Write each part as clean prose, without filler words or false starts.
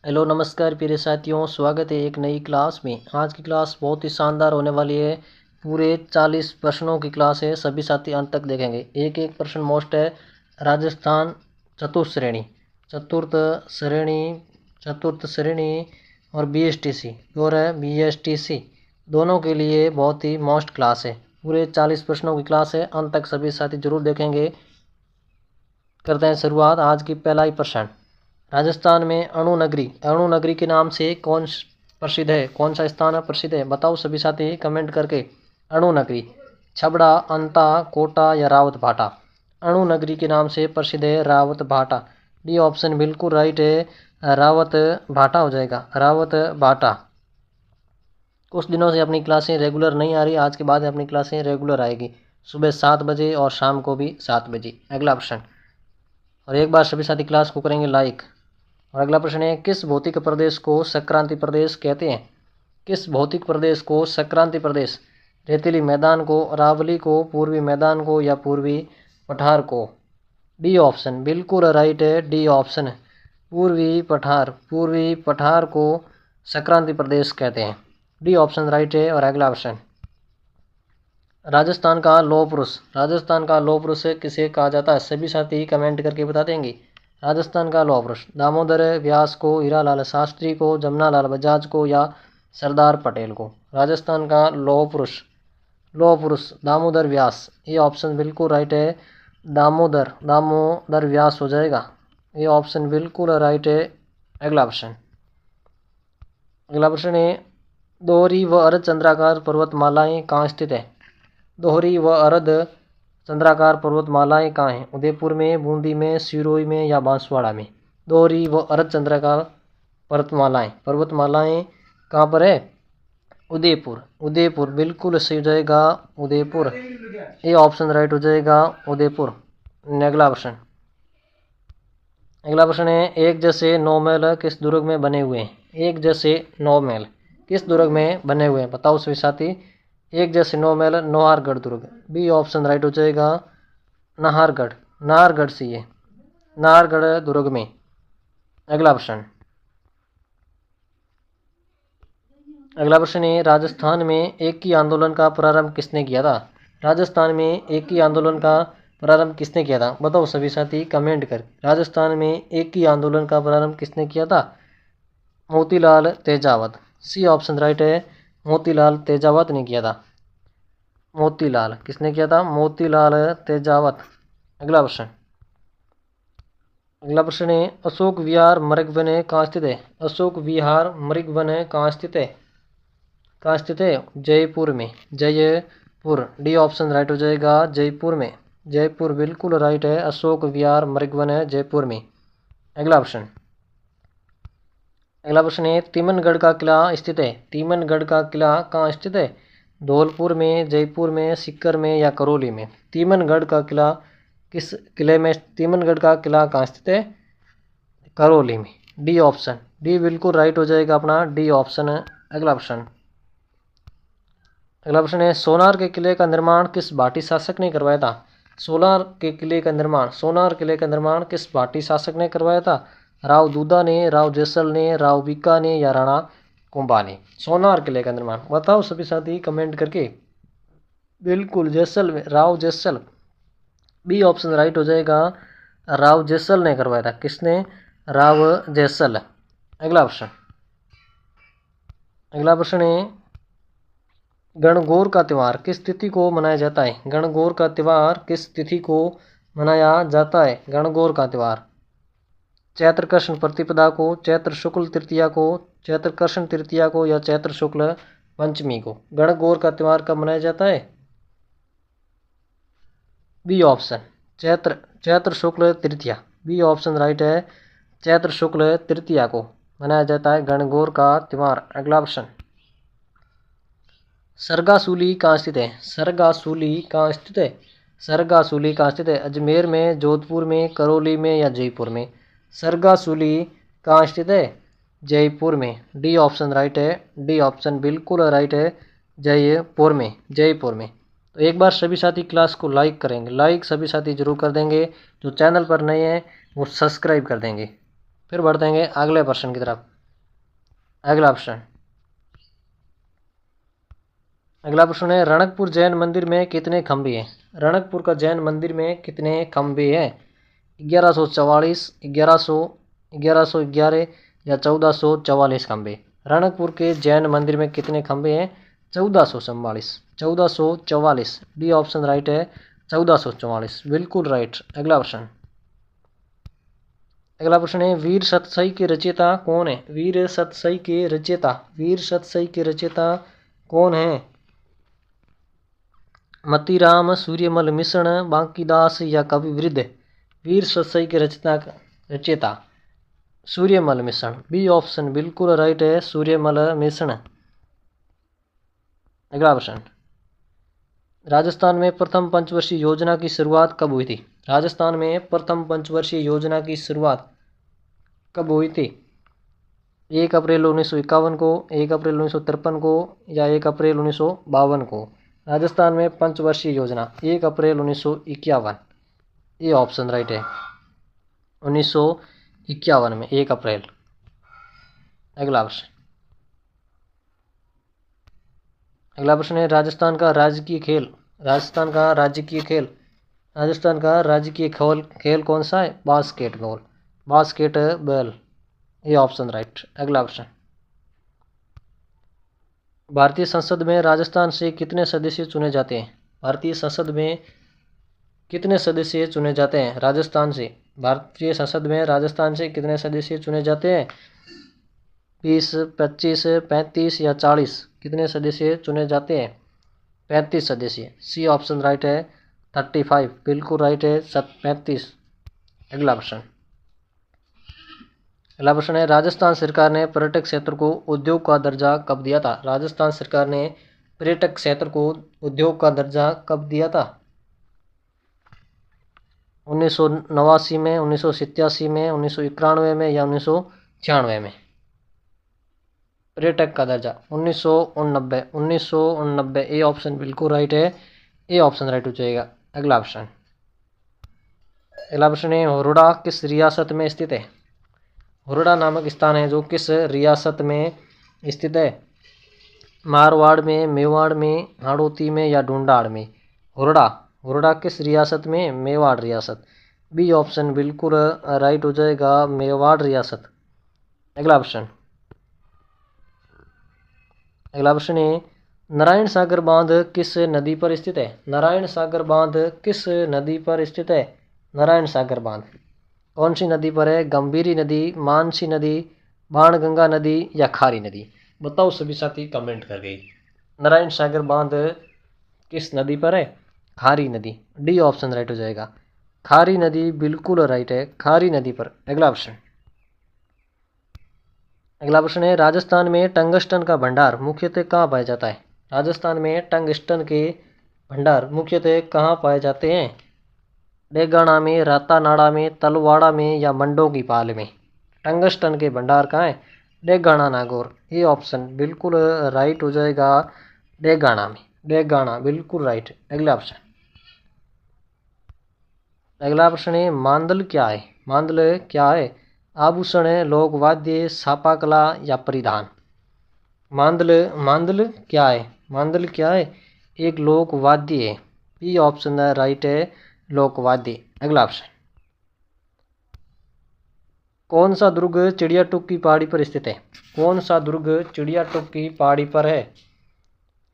Hello नमस्कार प्रिय साथियों, स्वागत है एक नई क्लास में। आज की क्लास बहुत ही शानदार होने वाली है। पूरे 40 प्रश्नों की क्लास है। सभी साथी अंत तक देखेंगे। एक एक प्रश्न मोस्ट है। राजस्थान चतुर्थ श्रेणी, चतुर्थ श्रेणी, चतुर्थ श्रेणी और बीएसटीसी और है बीएसटीसी दोनों के लिए बहुत ही मोस्ट क्लास है। पूरे 40 प्रश्नों की क्लास है। अंत तक सभी साथी जरूर देखेंगे। करते हैं शुरुआत। आज की पहला ही प्रश्न, राजस्थान में अणु नगरी के नाम से कौन प्रसिद्ध है? कौन सा स्थान प्रसिद्ध है? बताओ सभी साथी कमेंट करके। अणु नगरी छबड़ा, अंता, कोटा या रावत भाटा? अणु नगरी के नाम से प्रसिद्ध है रावत भाटा। डी ऑप्शन बिल्कुल राइट है। रावत भाटा हो जाएगा, रावत भाटा। कुछ दिनों से अपनी क्लासें रेगुलर नहीं आ रही, आज के बाद अपनी क्लासें रेगुलर आएगी, सुबह 7 बजे और शाम को भी 7 बजे। अगला प्रश्न, और एक बार सभी साथी क्लास को करेंगे लाइक। और अगला प्रश्न है, किस भौतिक प्रदेश को संक्रांति प्रदेश कहते हैं? किस भौतिक प्रदेश को संक्रांति प्रदेश? रेतीली मैदान को, अरावली को, पूर्वी मैदान को या पूर्वी पठार को? डी ऑप्शन बिल्कुल राइट है। डी ऑप्शन पूर्वी पठार, पूर्वी पठार को संक्रांति प्रदेश कहते हैं। डी ऑप्शन राइट है। और अगला प्रश्न, राजस्थान का लौह पुरुष, राजस्थान का लौह पुरुष किसे कहा जाता है? सभी साथी कमेंट करके बता देंगे। राजस्थान का लौह पुरुष दामोदर व्यास को, हीरालाल शास्त्री को, जमनालाल बजाज को या सरदार पटेल को? राजस्थान का लौह पुरुष, लौह पुरुष दामोदर व्यास। ये ऑप्शन बिल्कुल राइट है। दामोदर व्यास हो जाएगा। ये ऑप्शन बिल्कुल राइट है। अगला प्रश्न, अगला प्रश्न है, दोहरी व अर्ध चंद्राकार पर्वतमालाएं कहाँ स्थित है? दोहरी व अर्ध चंद्राकार पर्वतमालाएं कहाँ हैं? उदयपुर में, बूंदी में, सिरोही में या बांसवाड़ा में? दोहरी व अर्ध चंद्राकार पर्वतमालाएं कहाँ पर है? उदयपुर, उदयपुर बिल्कुल सही हो जाएगा, उदयपुर। ये ऑप्शन राइट हो जाएगा, उदयपुर। अगला प्रश्न, अगला प्रश्न है, एक जैसे 9 महल किस दुर्ग में बने हुए हैं? एक जैसे 9 महल किस दुर्ग में बने हुए हैं? बताओ सभी साथी। एक जैसे 9 महल नौहारगढ़ दुर्ग। बी ऑप्शन राइट हो जाएगा, नाहरगढ़, नाहरगढ़ से ये नाहरगढ़ दुर्ग में। अगला प्रश्न, अगला प्रश्न है, राजस्थान में एक ही आंदोलन का प्रारंभ किसने किया था? राजस्थान में एक ही आंदोलन का प्रारंभ किसने किया था? बताओ सभी साथी कमेंट कर। राजस्थान में एक ही आंदोलन का प्रारंभ किसने किया था? Motilal Tejawat. C option right है, मोतीलाल तेजावत ने किया था। मोतीलाल किसने किया था? मोतीलाल तेजावत। अगला प्रश्न, अगला प्रश्न है, अशोक विहार मृगवन कहाँ स्थित है? अशोक विहार मृगवन कहाँ स्थित है? कहाँ स्थित है? जयपुर में, जयपुर। डी ऑप्शन राइट हो जाएगा, जयपुर में। जयपुर बिल्कुल राइट है। अशोक विहार मृगवन है जयपुर में। अगला प्रश्न, अगला प्रश्न है, तिमनगढ़ का किला स्थित है? तिमनगढ़ का किला कहाँ स्थित है? धौलपुर में, जयपुर में, सीकर में या करौली में? तिमनगढ़ का किला किस किले में? तिमनगढ़ का किला कहाँ स्थित है? करौली में। डी ऑप्शन, डी बिल्कुल राइट हो जाएगा अपना, डी ऑप्शन है। अगला प्रश्न, अगला प्रश्न है, सोनार के किले का निर्माण किस भाटी शासक ने करवाया था? सोनार के किले का निर्माण, सोनार किले का निर्माण किस भाटी शासक ने करवाया था? राव दूदा ने, राव जैसल ने, राव बीका ने या राणा कुंभा ने? सोनार किले का निर्माण बताओ सभी साथी कमेंट करके। बिल्कुल जैसल, राव जैसल। बी ऑप्शन राइट हो जाएगा, राव जैसल ने करवाया था। किसने? राव जैसल। अगला प्रश्न, अगला प्रश्न है, गणगौर का त्यौहार किस तिथि को मनाया जाता है? गणगौर का त्यौहार किस तिथि को मनाया जाता है? गणगौर का त्यौहार चैत्र कृष्ण प्रतिपदा को, चैत्र शुक्ल तृतीया को, चैत्र कृष्ण तृतीया को या चैत्र शुक्ल पंचमी को? गणगौर का त्यौहार कब मनाया जाता है? बी ऑप्शन, चैत्र शुक्ल तृतीया। बी ऑप्शन राइट है, चैत्र शुक्ल तृतीया को मनाया जाता है गणगौर का त्यौहार। अगला प्रश्न, सरगासूली कहाँ स्थित है? सरगासूली कहाँ स्थित है? सरगासूली कहाँ स्थित है? अजमेर में, जोधपुर में, करौली में या जयपुर में? सरगासूली कहाँ स्थित है? जयपुर में। डी ऑप्शन राइट है, डी ऑप्शन बिल्कुल राइट है, जयपुर में, जयपुर में। तो एक बार सभी साथी क्लास को लाइक करेंगे, लाइक सभी साथी जरूर कर देंगे। जो चैनल पर नए हैं वो सब्सक्राइब कर देंगे। फिर बढ़ देंगे अगले प्रश्न की तरफ। अगला प्रश्न, अगला प्रश्न है रणकपुर जैन मंदिर में कितने खंभे हैं? रणकपुर का जैन मंदिर में कितने खंभे हैं? 1144, 1111 या 1444 खंभे। रणकपुर के जैन मंदिर में कितने खंभे हैं? 1444, 1444। डी ऑप्शन राइट है, 1444 बिल्कुल राइट। अगला प्रश्न, अगला प्रश्न है वीर सतसई के रचयिता कौन है? वीर सतसई के रचयिता, वीर सतसई के रचयिता कौन है? मतीराम, सूर्यमल मिश्र, बांकीदास या कवि वृद्ध? वीर सतसई के रचयिता सूर्यमल मिश्र। बी ऑप्शन बिल्कुल राइट है, सूर्यमल मिश्र। अगला प्रश्न, राजस्थान में प्रथम पंचवर्षीय योजना की शुरुआत कब हुई थी? राजस्थान में प्रथम पंचवर्षीय योजना की शुरुआत कब हुई थी? 1 अप्रैल 1951 को, 1 अप्रैल 1953 को या 1 अप्रैल 1952 को? राजस्थान में पंचवर्षीय योजना 1 अप्रैल 1951। ये ऑप्शन राइट है, 1951 में 1 अप्रैल। अगला प्रश्न, अगला प्रश्न है राजस्थान का राजकीय खेल, राजस्थान का राजकीय खेल, राजस्थान का राजकीय खेल कौन सा है? Basketball, basketball. ये ऑप्शन राइट। अगला प्रश्न, भारतीय संसद में राजस्थान से कितने सदस्य चुने जाते हैं? भारतीय संसद में कितने सदस्य चुने जाते हैं राजस्थान से? भारतीय संसद में राजस्थान से कितने सदस्य चुने जाते हैं? 20, 25, 35 या 40? कितने सदस्य चुने जाते हैं? 35 सदस्य। सी ऑप्शन राइट है, 35 बिल्कुल राइट है, 35। अगला प्रश्न, अगला प्रश्न है राजस्थान सरकार ने पर्यटक क्षेत्र को उद्योग का दर्जा कब दिया था? राजस्थान सरकार ने पर्यटक क्षेत्र को उद्योग का दर्जा कब दिया था? 1989 में, 1987 में, 1991 में या 1996 में? पर्यटक का दर्जा 1989, 1989। ए ऑप्शन बिल्कुल राइट है, ए ऑप्शन राइट हो जाएगा। अगला प्रश्न, अगला प्रश्न है हुरडा किस रियासत में स्थित है? हुरडा नामक स्थान है जो किस रियासत में स्थित है? मारवाड़ में, मेवाड़ में, हाड़ौती में या ढूंढाड़ में? हुरडा, हुरडा किस रियासत में? मेवाड़ रियासत। बी ऑप्शन बिल्कुल राइट हो जाएगा, मेवाड़ रियासत। अगला प्रश्न, अगला प्रश्न है नारायण सागर बांध किस नदी पर स्थित है? नारायण सागर बांध किस नदी पर स्थित है? नारायण सागर बांध कौन सी नदी पर है? गंभीरी नदी, मानसी नदी, बाणगंगा नदी या खारी नदी? बताओ सभी साथी कमेंट कर गई। नारायण सागर बांध किस नदी पर है? खारी नदी। डी ऑप्शन राइट हो जाएगा, खारी नदी बिल्कुल राइट है, खारी नदी पर। अगला प्रश्न, अगला प्रश्न है राजस्थान में टंगस्टन का भंडार मुख्यतः कहाँ पाया जाता है? राजस्थान में टंगस्टन के भंडार मुख्यतः कहाँ पाए जाते हैं? डेगाना में, रातानाड़ा में, तलवाड़ा में या मंडों की पाल में? टंगस्टन के भंडार कहाँ है? डेगाना, नागौर। ये ऑप्शन बिल्कुल राइट हो जाएगा, डेगाना में, डेगाना बिल्कुल राइट। अगला प्रश्न, अगला प्रश्न है मांदल क्या है? मांदल क्या है? आभूषण, लोक वाद्य, छापा कला या परिधान? मांदल, मांदल क्या है? मांदल क्या है? एक लोक वाद्य है। बी ऑप्शन राइट है, लोक वाद्य। अगला प्रश्न, कौन सा दुर्ग चिड़ियाटुक की पहाड़ी पर स्थित है? कौन सा दुर्ग चिड़ियाटुक की पहाड़ी पर है?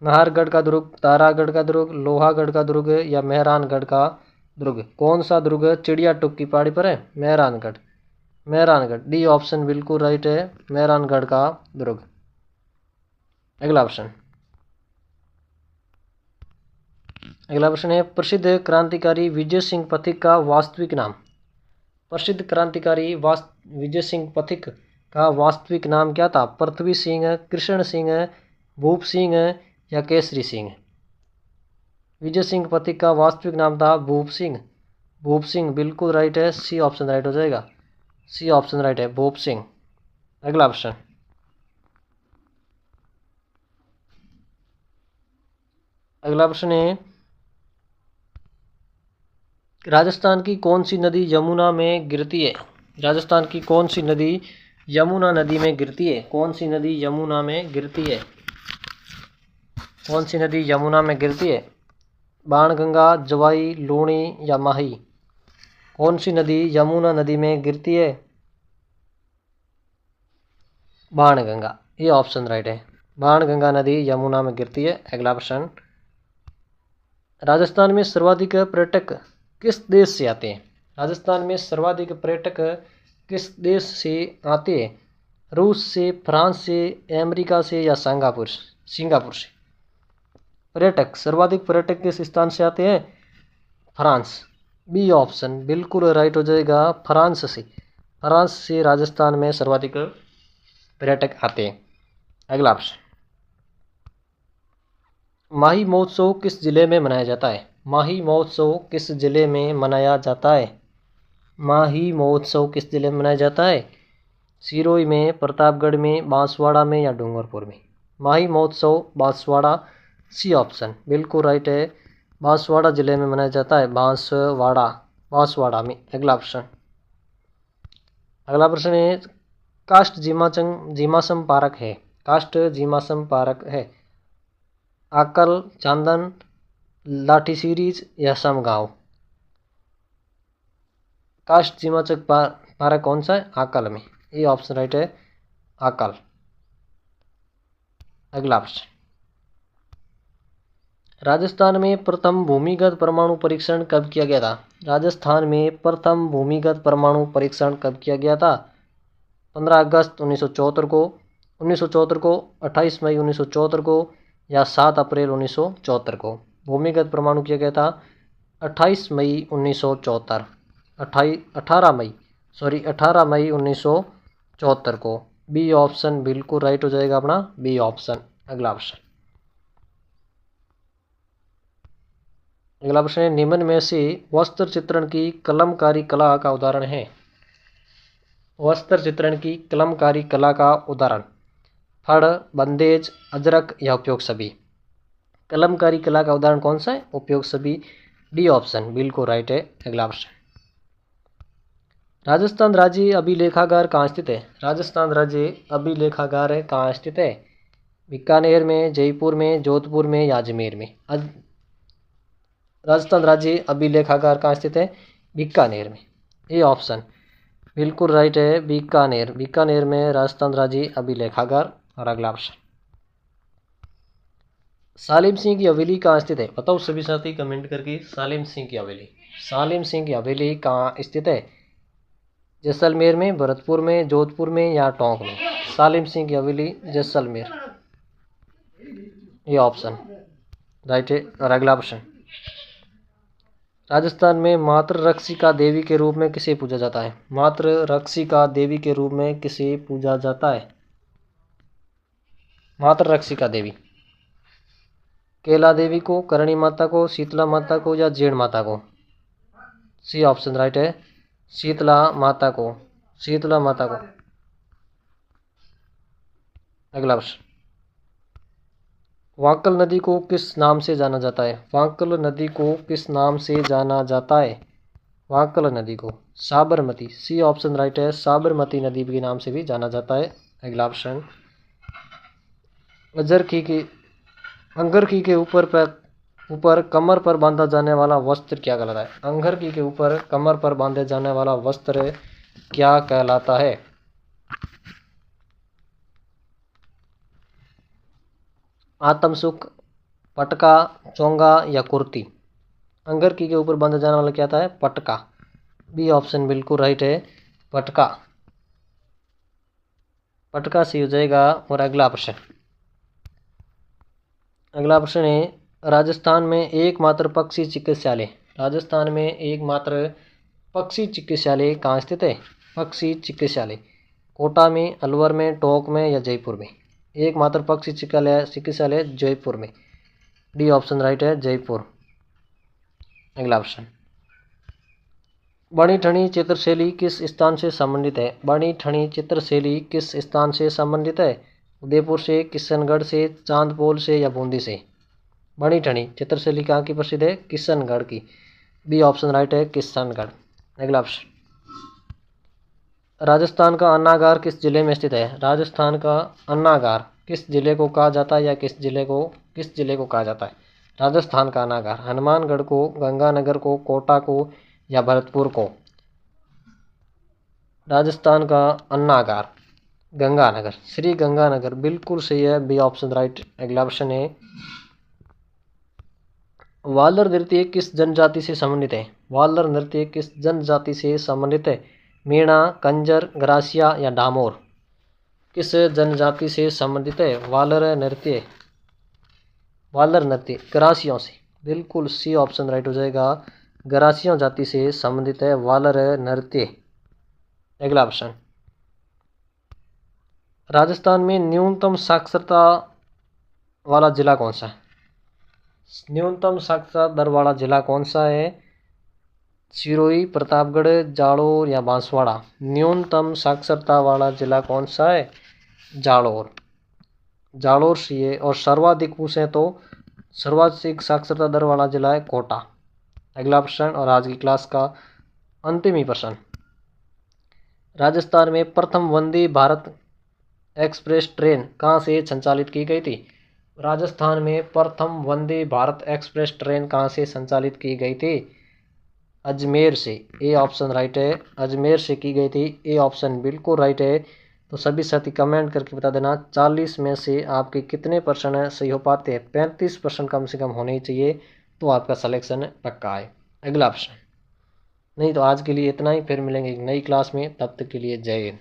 नाहरगढ़ का दुर्ग, तारागढ़ का दुर्ग, लोहागढ़ का दुर्ग या मेहरानगढ़ का दुर्ग? कौन सा दुर्ग चिड़ियाटुक की पहाड़ी पर है? मेहरानगढ़, मेहरानगढ़। डी ऑप्शन बिल्कुल राइट है, मेहरानगढ़ का दुर्ग। अगला प्रश्न, अगला प्रश्न है प्रसिद्ध क्रांतिकारी विजय सिंह पथिक का वास्तविक नाम? प्रसिद्ध क्रांतिकारी विजय सिंह पथिक का वास्तविक नाम क्या था? पृथ्वी सिंह, कृष्ण सिंह, भूप सिंह या केसरी सिंह? विजय सिंह पथिक का वास्तविक नाम था भूप सिंह। भूप सिंह बिल्कुल राइट है, सी ऑप्शन राइट हो जाएगा, सी ऑप्शन राइट है, भूप सिंह। अगला प्रश्न, अगला प्रश्न है राजस्थान की कौन सी नदी यमुना में गिरती है? राजस्थान की कौन सी नदी यमुना नदी में गिरती है? कौन सी नदी यमुना में गिरती है? कौन सी नदी यमुना में गिरती है? बाणगंगा, जवाई, लूणी या माही? कौन सी नदी यमुना नदी में गिरती है? बाणगंगा, ये ऑप्शन राइट है। बाणगंगा नदी यमुना में गिरती है। अगला प्रश्न, राजस्थान में सर्वाधिक पर्यटक किस देश से आते हैं? राजस्थान में सर्वाधिक पर्यटक किस देश से आते हैं? रूस से, फ्रांस से, अमेरिका से या सिंगापुर से? सर्वाधिक पर्यटक किस स्थान से आते हैं? फ्रांस, बी ऑप्शन बिल्कुल राइट हो जाएगा। फ्रांस से राजस्थान में सर्वाधिक पर्यटक आते हैं। अगला प्रश्न, माही महोत्सव किस जिले में मनाया जाता है? माही महोत्सव किस जिले में मनाया जाता है? माही महोत्सव किस जिले में मनाया जाता है? सिरोही में, प्रतापगढ़ में, बांसवाड़ा में या डूंगरपुर में? माही महोत्सव बांसवाड़ा, सी ऑप्शन बिल्कुल राइट है। बांसवाड़ा जिले में मनाया जाता है। बांसवाड़ा में। अगला प्रश्न है, काष्ठ जीमाश्म पार्क है। काष्ठ जीमाश्म पार्क है आकल, चांदन, लाठी सीरीज या समगांव? काष्ठ जीमाश्म पार्क कौन सा है? आकल में, ये ऑप्शन राइट है, आकल। अगला प्रश्न, राजस्थान में प्रथम भूमिगत परमाणु परीक्षण कब किया गया था? राजस्थान में प्रथम भूमिगत परमाणु परीक्षण कब किया गया था? 15 अगस्त 1974 को, 28 मई 1974 को या 7 अप्रैल 1974 को? भूमिगत परमाणु किया गया था 28 मई 1974, 18 मई 1974 को। बी ऑप्शन बिल्कुल राइट हो जाएगा अपना, बी ऑप्शन। अगला प्रश्न है, निम्न में से वस्त्र चित्रण की कलमकारी कला का उदाहरण है? वस्त्र चित्रण की कलमकारी कला का उदाहरण, फड़, बंदेज, अजरक या उपयोग सभी? कलमकारी कला का उदाहरण कौन सा है? उपयोग सभी, डी ऑप्शन बिल्कुल राइट है। अगला प्रश्न, राजस्थान राज्य अभिलेखागार कहाँ स्थित है? राजस्थान राज्य अभिलेखागार कहाँ स्थित है? बीकानेर में, जयपुर में, जोधपुर में या अजमेर में? राजस्थान राज्य अभिलेखागार कहाँ स्थित है? बीकानेर में, ये ऑप्शन बिल्कुल राइट है, बीकानेर में राजस्थान राज्य अभिलेखागार। और अगला प्रश्न, सालिम सिंह की हवेली कहाँ स्थित है? बताओ सभी साथी कमेंट करके, सालिम सिंह की हवेली कहाँ स्थित है? जैसलमेर में, भरतपुर में, जोधपुर में या टोंक में? सालिम सिंह की हवेली जैसलमेर, ये ऑप्शन राइट है। और अगला प्रश्न, राजस्थान में मातृ रक्षिका देवी के रूप में किसे पूजा जाता है? मातृ रक्षिका देवी के रूप में किसे पूजा जाता है? मातृ रक्षिका देवी, केला देवी को, करणी माता को, शीतला माता को या जीण माता को? सी ऑप्शन राइट है, शीतला माता को। अगला प्रश्न, वांकल नदी को किस नाम से जाना जाता है? वांकल नदी को किस नाम से जाना जाता है? वांकल नदी को साबरमती, सी ऑप्शन राइट है, साबरमती नदी के नाम से भी जाना जाता है। अगला प्रश्न, अंगरखी के ऊपर कमर पर बांधा जाने वाला वस्त्र क्या कहलाता है? अंगरखी के ऊपर कमर पर बांधे जाने वाला वस्त्र क्या कहलाता है? आत्मसुख, पटका, चोंगा या कुर्ती? अंगरखी के ऊपर बांधा जाने वाला क्या था? पटका, बी ऑप्शन बिल्कुल राइट है, पटका से हो जाएगा। और अगला प्रश्न है, राजस्थान में एकमात्र पक्षी चिकित्सालय कहाँ स्थित है? पक्षी चिकित्सालय कोटा में, अलवर में, टोंक में या जयपुर में? एकमात्र पक्षी चिकित्सालय जयपुर में, डी ऑप्शन राइट है, जयपुर। अगला प्रश्न, बणी ठनी चित्रशैली किस स्थान से संबंधित है? बणी ठनी चित्रशैली किस स्थान से संबंधित है? उदयपुर से, किशनगढ़ से, चांदपोल से या बूंदी से? बणी ठनी चित्रशैली कहाँ की प्रसिद्ध है? किशनगढ़ की, बी ऑप्शन राइट है, किशनगढ़। अगला प्रश्न, राजस्थान का अन्नागार किस जिले में स्थित है? राजस्थान का अन्नागार किस जिले को कहा जाता है या किस जिले को कहा जाता है? राजस्थान का अन्नागार हनुमानगढ़ को, गंगानगर को, कोटा को या भरतपुर को? राजस्थान का अन्नागार गंगानगर, श्री गंगानगर बिल्कुल सही है, बी ऑप्शन राइट। अगला ऑप्शन है वालर नृत्य किस जनजाति से संबंधित है? वालर नृत्य किस जनजाति से संबंधित है? मीणा, कंजर, ग्रासिया या डामोर? किस जनजाति से संबंधित है वालर नृत्य? ग्रासियों से, बिल्कुल सी ऑप्शन राइट हो जाएगा, ग्रासियों जाति से संबंधित है वालर नृत्य। अगला ऑप्शन राजस्थान में न्यूनतम साक्षरता वाला जिला कौन सा है? न्यूनतम साक्षरता दर वाला जिला कौन सा है? सिरोही, प्रतापगढ़, जालोर या बांसवाड़ा? न्यूनतम साक्षरता वाला जिला कौन सा है? जालोर सी है। और सर्वाधिक पूछे तो सर्वाधिक साक्षरता दर वाला जिला है कोटा। अगला प्रश्न और आज की क्लास का अंतिम ही प्रश्न, राजस्थान में प्रथम वंदे भारत एक्सप्रेस ट्रेन कहाँ से संचालित की गई थी? राजस्थान में प्रथम वंदे भारत एक्सप्रेस ट्रेन कहाँ से संचालित की गई थी? अजमेर से, ए ऑप्शन राइट है, अजमेर से की गई थी, ए ऑप्शन बिल्कुल राइट है। तो सभी साथी कमेंट करके बता देना 40 में से आपके कितने परसेंट सही हो पाते हैं। 35% कम से कम होने ही चाहिए तो आपका सिलेक्शन पक्का है। अगला ऑप्शन नहीं तो आज के लिए इतना ही, फिर मिलेंगे एक नई क्लास में, तब तक के लिए जय हिंद।